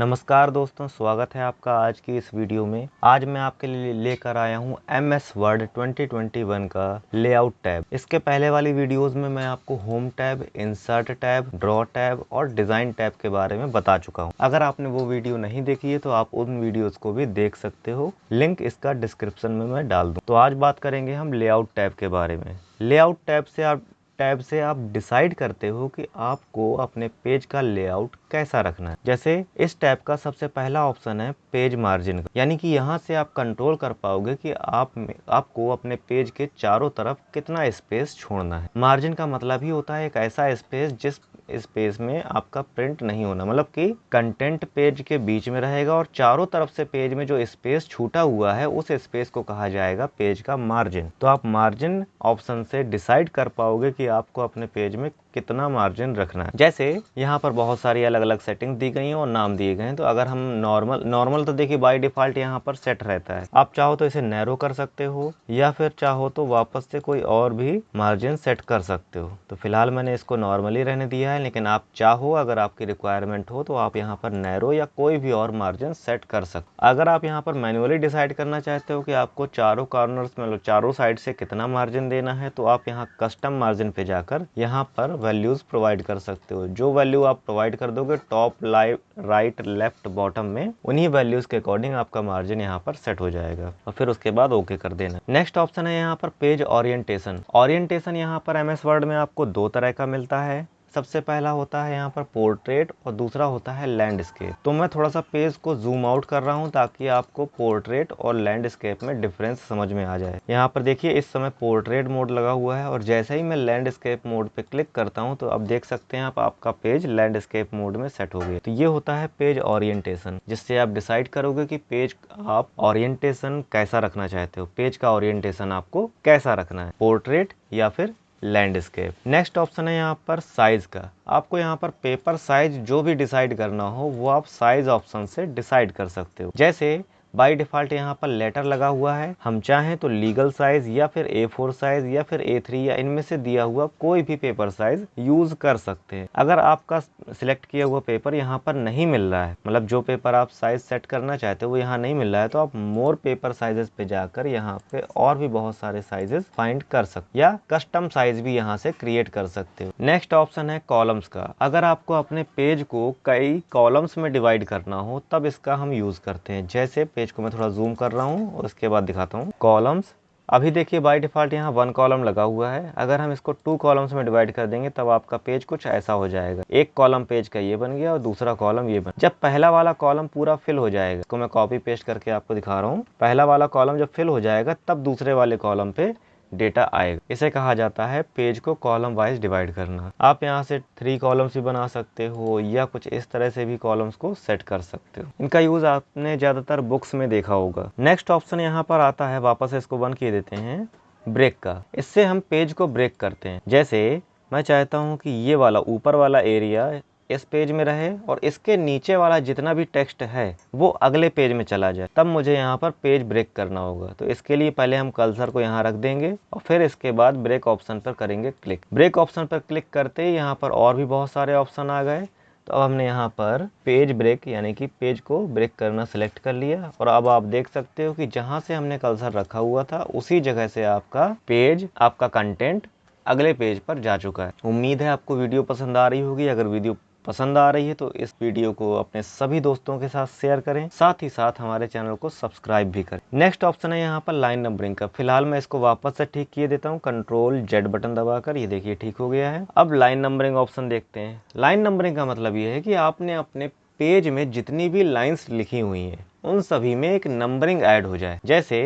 नमस्कार दोस्तों, स्वागत है आपका आज की इस वीडियो में। आज मैं आपके लिए लेकर आया हूं MS वर्ड 2021 का लेआउट टैब। इसके पहले वाली वीडियोस में मैं आपको home tab, insert tab, draw tab और डिज़ाइन टैब के बारे में बता चुका हूं। अगर आपने वो वीडियो नहीं देखी है तो आप उन वीडियोस को भी देख सकते हो, लिंक इसका डिस्क्रिप्शन में मैं डाल दूँ। तो आज बात करेंगे हम लेआउट टैब के बारे में। लेआउट टैब से आप डिसाइड करते हो कि आपको अपने पेज का लेआउट कैसा रखना है। जैसे इस टैब का सबसे पहला ऑप्शन है पेज मार्जिन का, यानी कि यहाँ से आप कंट्रोल कर पाओगे कि आपको अपने पेज के चारों तरफ कितना स्पेस छोड़ना है। मार्जिन का मतलब ही होता है एक ऐसा स्पेस जिस स्पेस में आपका प्रिंट नहीं होना, मतलब कि कंटेंट पेज के बीच में रहेगा और चारों तरफ से पेज में जो स्पेस छूटा हुआ है उस स्पेस को कहा जाएगा पेज का मार्जिन। तो आप मार्जिन ऑप्शन से डिसाइड कर पाओगे कि आपको अपने पेज में कितना मार्जिन रखना है। जैसे यहाँ पर बहुत सारी अलग अलग सेटिंग दी गई हैं और नाम दिए गए हैं। तो अगर हम नॉर्मल तो देखिए बाय डिफॉल्ट यहाँ पर सेट रहता है। आप चाहो तो इसे नैरो कर सकते हो या फिर चाहो तो वापस से कोई और भी मार्जिन सेट कर सकते हो। तो फिलहाल मैंने इसको नॉर्मली रहने दिया है, लेकिन आप चाहो, अगर आपकी रिक्वायरमेंट हो तो आप यहाँ पर नैरो या कोई भी और मार्जिन सेट कर सकते। अगर आप यहाँ पर मैन्युअली डिसाइड करना चाहते हो कि आपको चारों कॉर्नर्स में, चारों साइड से कितना मार्जिन देना है, तो आप यहाँ कस्टम मार्जिन पे जाकर यहाँ पर वैल्यूज प्रोवाइड कर सकते हो। जो वैल्यू आप प्रोवाइड कर दोगे टॉप, राइट, लेफ्ट, बॉटम में, उन्हीं वैल्यूज के अकॉर्डिंग आपका मार्जिन यहाँ पर सेट हो जाएगा और फिर उसके बाद ओके कर देना। नेक्स्ट ऑप्शन है यहाँ पर पेज ओरिएंटेशन। ओरिएंटेशन यहाँ पर MS वर्ड में आपको दो तरह का मिलता है। सबसे पहला होता है यहाँ पर पोर्ट्रेट और दूसरा होता है लैंडस्केप। तो मैं थोड़ा सा पेज को जूम आउट कर रहा हूँ ताकि आपको पोर्ट्रेट और लैंडस्केप में डिफरेंस समझ में आ जाए। यहाँ पर देखिए इस समय पोर्ट्रेट मोड लगा हुआ है और जैसे ही मैं लैंडस्केप मोड पे क्लिक करता हूँ तो अब देख सकते हैं आप, आपका पेज लैंडस्केप मोड में सेट हो गया। तो ये होता है पेज ओरिएंटेशन, जिससे आप डिसाइड करोगे कि पेज आप ओरिएंटेशन कैसा रखना चाहते हो। पेज का ओरिएंटेशन आपको कैसा रखना है, पोर्ट्रेट या फिर लैंडस्केप। नेक्स्ट ऑप्शन है यहाँ पर साइज का। आपको यहाँ पर पेपर साइज जो भी डिसाइड करना हो वो आप साइज ऑप्शन से डिसाइड कर सकते हो। जैसे बाय डिफॉल्ट यहाँ पर लेटर लगा हुआ है, हम चाहें तो लीगल साइज या फिर A4 साइज या फिर A3 या इनमें से दिया हुआ कोई भी पेपर साइज यूज कर सकते हैं। अगर आपका सिलेक्ट किया हुआ पेपर यहाँ पर नहीं मिल रहा है, मतलब जो पेपर आप साइज सेट करना चाहते हो वो यहाँ नहीं मिल रहा है, तो आप मोर पेपर साइजेस पे जाकर यहाँ पे और भी बहुत सारे साइजेस फाइंड कर सकते या कस्टम साइज भी यहाँ से क्रिएट कर सकते हो। नेक्स्ट ऑप्शन है कॉलम्स का। अगर आपको अपने पेज को कई कॉलम्स में डिवाइड करना हो तब इसका हम यूज करते हैं। जैसे पेज को मैं थोड़ा जूम कर रहा हूँ और उसके बाद दिखाता हूँ कॉलम्स। अभी देखिए बाय डिफॉल्ट यहाँ 1 कॉलम लगा हुआ है। अगर हम इसको 2 कॉलम्स में डिवाइड कर देंगे तब आपका पेज कुछ ऐसा हो जाएगा। एक कॉलम पेज का ये बन गया और दूसरा कॉलम ये बन। जब पहला वाला कॉलम पूरा फिल हो जाएगा, इसको मैं कॉपी पेस्ट करके आपको दिखा रहा हूँ, पहला वाला कॉलम जब फिल हो जाएगा तब दूसरे वाले कॉलम पे डेटा आएगा। इसे कहा जाता है पेज को कॉलम वाइज डिवाइड करना। आप यहाँ से 3 कॉलम्स भी बना सकते हो या कुछ इस तरह से भी कॉलम्स को सेट कर सकते हो। इनका यूज आपने ज्यादातर बुक्स में देखा होगा। नेक्स्ट ऑप्शन यहाँ पर आता है, वापस इसको बंद किए देते हैं, ब्रेक का। इससे हम पेज को ब्रेक करते हैं। जैसे मैं चाहता हूँ कि ये वाला ऊपर वाला एरिया इस पेज में रहे और इसके नीचे वाला जितना भी टेक्स्ट है वो अगले पेज में चला जाए, तब मुझे यहाँ पर पेज ब्रेक करना होगा। तो इसके लिए पहले हम कर्सर को यहाँ रख देंगे और फिर इसके बाद ब्रेक ऑप्शन पर करेंगे क्लिक। ब्रेक ऑप्शन पर क्लिक करते ही यहाँ पर और भी बहुत सारे ऑप्शन आ गए। तो अब हमने यहाँ पर पेज ब्रेक यानी कि पेज को ब्रेक करना सिलेक्ट कर लिया और अब आप देख सकते हो कि जहाँ से हमने कर्सर रखा हुआ था उसी जगह से आपका पेज, आपका कंटेंट अगले पेज पर जा चुका है। उम्मीद है आपको वीडियो पसंद आ रही होगी। अगर वीडियो पसंद आ रही है तो इस वीडियो को अपने सभी दोस्तों के साथ शेयर करें, साथ ही साथ हमारे चैनल को सब्सक्राइब भी करें। नेक्स्ट ऑप्शन है यहाँ पर लाइन नंबरिंग का। फिलहाल मैं इसको वापस से ठीक किए देता हूँ, Ctrl+Z बटन दबाकर। ये देखिए ठीक हो गया है। अब लाइन नंबरिंग ऑप्शन देखते हैं। लाइन नंबरिंग का मतलब ये है कि आपने अपने पेज में जितनी भी लाइन्स लिखी हुई हैं उन सभी में एक नंबरिंग ऐड हो जाए। जैसे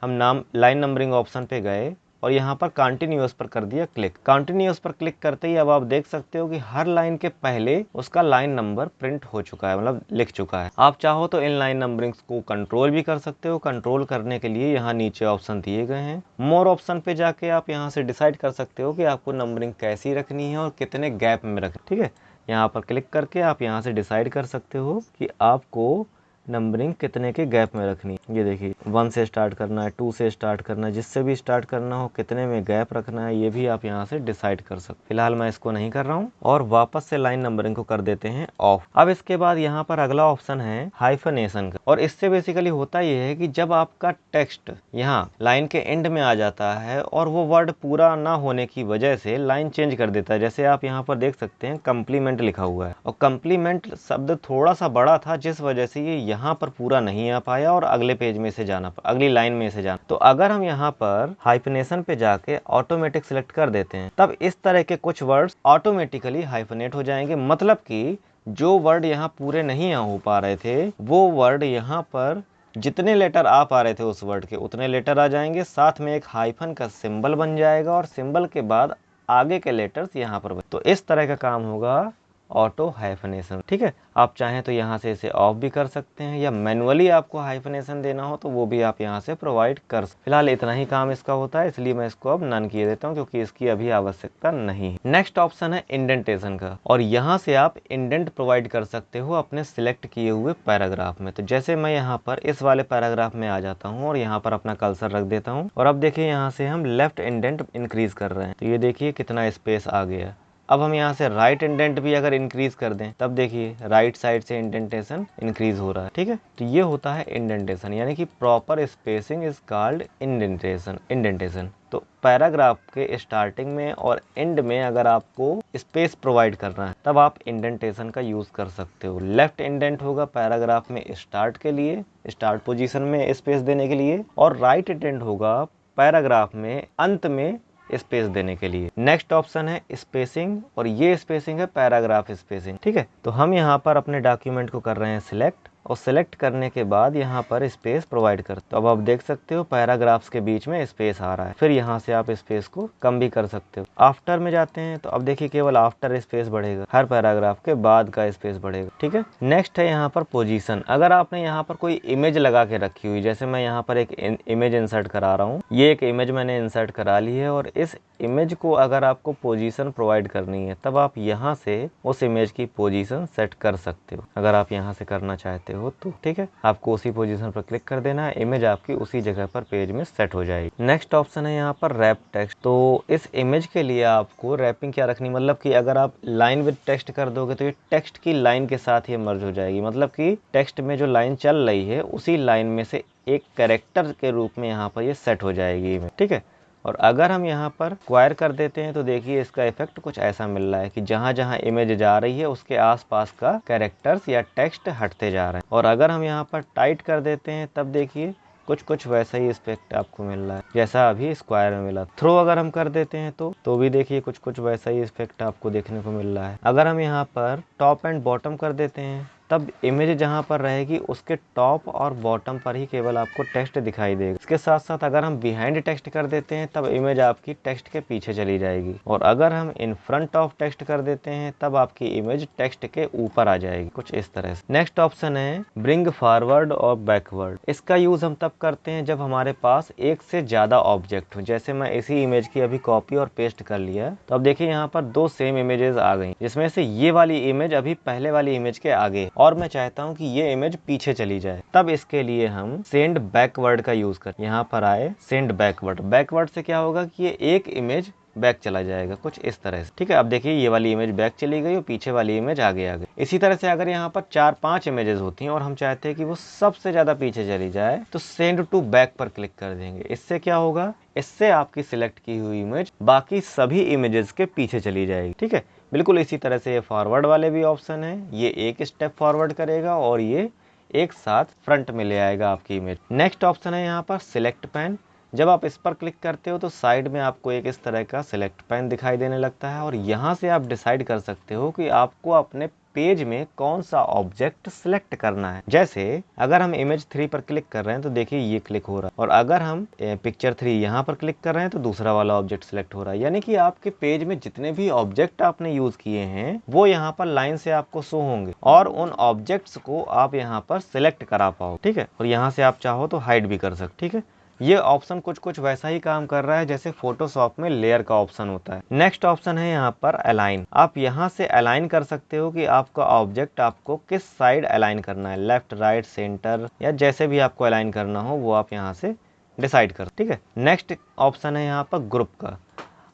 हम लाइन नंबरिंग ऑप्शन पे गए और यहाँ पर कंटिन्यूअस पर कर दिया क्लिक। कंटिन्यूअस पर क्लिक करते ही अब आप देख सकते हो कि हर लाइन के पहले उसका लाइन नंबर प्रिंट हो चुका है, मतलब लिख चुका है। आप चाहो तो इन लाइन नंबरिंग्स को कंट्रोल भी कर सकते हो। कंट्रोल करने के लिए यहाँ नीचे ऑप्शन दिए गए हैं। मोर ऑप्शन पे जाके आप यहाँ से डिसाइड कर सकते हो कि आपको नंबरिंग कैसी रखनी है और कितने गैप में रखनी। ठीक है, यहाँ पर क्लिक करके आप यहाँ से डिसाइड कर सकते हो कि आपको नंबरिंग कितने के गैप में रखनी है। ये देखिए 1 से स्टार्ट करना है, 2 से स्टार्ट करना है, जिससे भी स्टार्ट करना हो कितने में गैप रखना है ये भी आप यहाँ से डिसाइड कर सकते। फिलहाल मैं इसको नहीं कर रहा हूँ और वापस से लाइन नंबरिंग को कर देते हैं ऑफ। अब इसके बाद यहाँ पर अगला ऑप्शन है हाइफनेशन का, और इससे बेसिकली होता ये है कि जब आपका टेक्स्ट यहाँ लाइन के एंड में आ जाता है और वो वर्ड पूरा ना होने की वजह से लाइन चेंज कर देता है। जैसे आप यहाँ पर देख सकते हैं कम्प्लीमेंट लिखा हुआ है और कम्प्लीमेंट शब्द थोड़ा सा बड़ा था, जिस वजह से ये यहाँ पर पूरा नहीं आ पाया और अगले पेज में से जाना, अगली लाइन में से जाना। तो अगर हम यहाँ पर हाइफनेशन पे जाके ऑटोमेटिक सिलेक्ट कर देते हैं, तब इस तरह के कुछ वर्ड्स ऑटोमेटिकली हाइफनेट हो जाएंगे। मतलब कि जो वर्ड यहाँ पूरे नहीं हो पा रहे थे, वो वर्ड यहाँ पर जितने लेटर आ पा रहे थे उस वर्ड के उतने लेटर आ जाएंगे, साथ में एक हाइफन का सिंबल बन जाएगा और सिंबल के बाद आगे के लेटर्स यहाँ पर। तो इस तरह का काम होगा ऑटो हाइफनेशन। ठीक है, आप चाहें तो यहाँ से इसे ऑफ भी कर सकते हैं, या मैनुअली आपको हाइफनेशन देना हो तो वो भी आप यहाँ से प्रोवाइड कर सकते। फिलहाल इतना ही काम इसका होता है, इसलिए मैं इसको अब नन किए देता हूँ क्योंकि इसकी अभी आवश्यकता नहीं है। नेक्स्ट ऑप्शन है इंडेंटेशन का, और यहाँ से आप इंडेंट प्रोवाइड कर सकते हो अपने सिलेक्ट किए हुए पैराग्राफ में। तो जैसे मैं यहाँ पर इस वाले पैराग्राफ में आ जाता हूँ और यहाँ पर अपना कर्सर रख देता हूँ, और अब देखिए यहाँ से हम लेफ्ट इंडेंट इंक्रीज कर रहे हैं, तो ये देखिए कितना स्पेस आ गया। अब हम यहाँ से राइट इंडेंट भी अगर इंक्रीज कर दें, तब देखिए राइट साइड से इंडेंटेशन इंक्रीज हो रहा है। ठीक है, तो ये होता है इंडेंटेशन, यानी कि proper spacing is called indentation. तो पैराग्राफ के स्टार्टिंग में और एंड में अगर आपको स्पेस प्रोवाइड करना है, तब आप इंडेंटेशन का यूज कर सकते हो। लेफ्ट इंडेंट होगा पैराग्राफ में स्टार्ट के लिए, स्टार्ट पोजीशन में स्पेस देने के लिए, और राइट इंडेंट होगा पैराग्राफ में अंत में स्पेस देने के लिए। नेक्स्ट ऑप्शन है स्पेसिंग, और ये स्पेसिंग है पैराग्राफ स्पेसिंग। ठीक है, तो हम यहाँ पर अपने डॉक्यूमेंट को कर रहे हैं सिलेक्ट, और सिलेक्ट करने के बाद यहाँ पर स्पेस प्रोवाइड कर। तो अब आप देख सकते हो पैराग्राफ्स के बीच में स्पेस आ रहा है। फिर यहाँ से आप स्पेस को कम भी कर सकते हो। आफ्टर में जाते हैं तो अब देखिए केवल आफ्टर स्पेस बढ़ेगा, हर पैराग्राफ के बाद का स्पेस बढ़ेगा। ठीक है, नेक्स्ट है यहाँ पर पोजीशन। अगर आपने यहाँ पर कोई इमेज लगा के रखी हुई, जैसे मैं यहाँ पर एक इमेज इंसर्ट करा रहा हूँ, ये एक इमेज मैंने इंसर्ट करा ली है, और इस इमेज को अगर आपको पोजीशन प्रोवाइड करनी है, तब आप यहाँ से उस इमेज की पोजीशन सेट कर सकते हो, अगर आप यहाँ से करना चाहते हो तो। ठीक है, आपको उसी पोजीशन पर क्लिक कर देना है, इमेज आपकी उसी जगह पर पेज में सेट हो जाएगी। नेक्स्ट ऑप्शन है यहाँ पर रैप टेक्स्ट। तो इस इमेज के लिए आपको रैपिंग क्या रखनी, मतलब कि अगर आप लाइन विद टेक्स्ट कर दोगे तो ये टेक्स्ट की लाइन के साथ ये मर्ज हो जाएगी। मतलब कि टेक्स्ट में जो लाइन चल रही है उसी लाइन में से एक कैरेक्टर के रूप में यहाँ पर ये सेट हो जाएगी इमेज। ठीक है, और अगर हम यहाँ पर स्क्वायर कर देते हैं तो देखिए इसका इफेक्ट कुछ ऐसा मिल रहा है कि जहाँ जहाँ इमेज जा रही है उसके आसपास का कैरेक्टर्स या टेक्स्ट हटते जा रहे हैं। और अगर हम यहाँ पर टाइट कर देते हैं, तब देखिए कुछ वैसा ही इफेक्ट आपको मिल रहा है जैसा अभी स्क्वायर में मिला। थ्रो अगर हम कर देते हैं तो भी देखिए कुछ वैसा ही इफेक्ट आपको देखने को मिल रहा है। अगर हम यहाँ पर टॉप एंड बॉटम कर देते हैं, तब इमेज जहाँ पर रहेगी उसके टॉप और बॉटम पर ही केवल आपको टेक्स्ट दिखाई देगा। इसके साथ साथ अगर हम बिहाइंड टेक्स्ट कर देते हैं, तब इमेज आपकी टेक्स्ट के पीछे चली जाएगी, और अगर हम इन फ्रंट ऑफ टेक्स्ट कर देते हैं, तब आपकी इमेज टेक्स्ट के ऊपर आ जाएगी, कुछ इस तरह से। नेक्स्ट ऑप्शन है ब्रिंग फॉरवर्ड और बैकवर्ड। इसका यूज हम तब करते हैं जब हमारे पास एक से ज्यादा ऑब्जेक्ट हो। जैसे मैं इसी इमेज की अभी कॉपी और पेस्ट कर लिया, तो अब देखिए यहाँ पर दो सेम इमेजेस आ गई, जिसमें से ये वाली इमेज अभी पहले वाली इमेज के आगे, और मैं चाहता हूं कि ये इमेज पीछे चली जाए। तब इसके लिए हम सेंड बैकवर्ड का यूज कर, यहाँ पर आए सेंड बैकवर्ड। बैकवर्ड से क्या होगा कि ये एक इमेज बैक चला जाएगा, कुछ इस तरह से। ठीक है, अब देखिए ये वाली इमेज बैक चली गई और पीछे वाली इमेज आगे आ गई। इसी तरह से अगर यहाँ पर 4-5 इमेजेस होती हैं और हम चाहते हैं कि वो सबसे ज्यादा पीछे चली जाए, तो सेंड टू बैक पर क्लिक कर देंगे। इससे क्या होगा, इससे आपकी सिलेक्ट की हुई इमेज बाकी सभी इमेजेस के पीछे चली जाएगी। ठीक है, बिल्कुल इसी तरह से ये फॉरवर्ड वाले भी ऑप्शन है, ये एक स्टेप फॉरवर्ड करेगा और ये एक साथ फ्रंट में ले आएगा आपकी इमेज। नेक्स्ट ऑप्शन है यहाँ पर सिलेक्ट पैन। जब आप इस पर क्लिक करते हो तो साइड में आपको एक इस तरह का सिलेक्ट पैन दिखाई देने लगता है, और यहाँ से आप डिसाइड कर सकते हो कि आपको अपने पेज में कौन सा ऑब्जेक्ट सिलेक्ट करना है। जैसे अगर हम इमेज 3 पर क्लिक कर रहे हैं तो देखिए ये क्लिक हो रहा है, और अगर हम पिक्चर 3 यहाँ पर क्लिक कर रहे हैं तो दूसरा वाला ऑब्जेक्ट सिलेक्ट हो रहा है। यानी कि आपके पेज में जितने भी ऑब्जेक्ट आपने यूज किए हैं वो यहाँ पर लाइन से आपको शो होंगे, और उन ऑब्जेक्ट्स को आप यहाँ पर सिलेक्ट करा पाओ। ठीक है, और यहाँ से आप चाहो तो हाइड भी कर सकते। ठीक है, ये ऑप्शन कुछ कुछ वैसा ही काम कर रहा है जैसे फोटोशॉप में लेयर का ऑप्शन होता है। नेक्स्ट ऑप्शन है यहाँ पर अलाइन। आप यहाँ से अलाइन कर सकते हो कि आपका ऑब्जेक्ट आपको किस साइड अलाइन करना है, लेफ्ट, राइट, सेंटर, या जैसे भी आपको अलाइन करना हो वो आप यहाँ से डिसाइड कर, ठीक है। नेक्स्ट ऑप्शन है यहाँ पर ग्रुप का।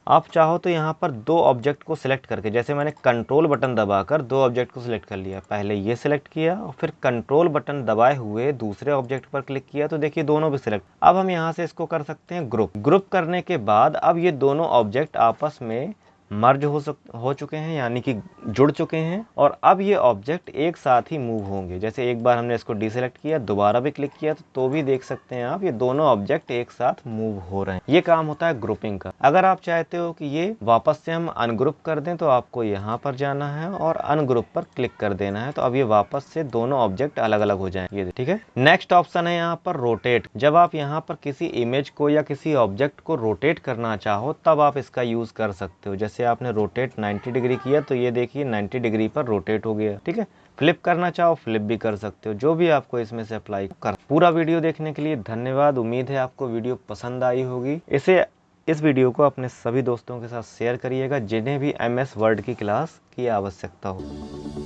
आप चाहो तो यहाँ पर दो ऑब्जेक्ट को सिलेक्ट करके, जैसे मैंने कंट्रोल बटन दबाकर दो ऑब्जेक्ट को सिलेक्ट कर लिया, पहले ये सिलेक्ट किया और फिर कंट्रोल बटन दबाए हुए दूसरे ऑब्जेक्ट पर क्लिक किया तो देखिए दोनों भी सिलेक्ट। अब हम यहाँ से इसको कर सकते हैं ग्रुप। ग्रुप करने के बाद अब ये दोनों ऑब्जेक्ट आपस में मर्ज हो चुके हैं, यानी कि जुड़ चुके हैं, और अब ये ऑब्जेक्ट एक साथ ही मूव होंगे। जैसे एक बार हमने इसको डिसेलेक्ट किया, दोबारा भी क्लिक किया तो भी देख सकते हैं आप ये दोनों ऑब्जेक्ट एक साथ मूव हो रहे हैं। ये काम होता है ग्रुपिंग का। अगर आप चाहते हो कि ये वापस से हम अनग्रुप कर दें तो आपको यहाँ पर जाना है और अनग्रुप पर क्लिक कर देना है, तो अब ये वापस से दोनों ऑब्जेक्ट अलग अलग हो जाएंगे, ठीक है। नेक्स्ट ऑप्शन है यहाँ पर रोटेट। जब आप यहाँ पर किसी इमेज को या किसी ऑब्जेक्ट को रोटेट करना चाहो तब आप इसका यूज कर सकते हो। जैसे आपने रोटेट 90 डिग्री किया तो ये देखिए 90 डिग्री पर रोटेट हो गया, ठीक है। फ्लिप करना चाहो फ्लिप भी कर सकते हो, जो भी आपको इसमें से अप्लाई कर। पूरा वीडियो देखने के लिए धन्यवाद। उम्मीद है आपको वीडियो पसंद आई होगी। इस वीडियो को अपने सभी दोस्तों के साथ शेयर करिएगा जिन्हें भी MS वर्ड की क्लास की आवश्यकता हो।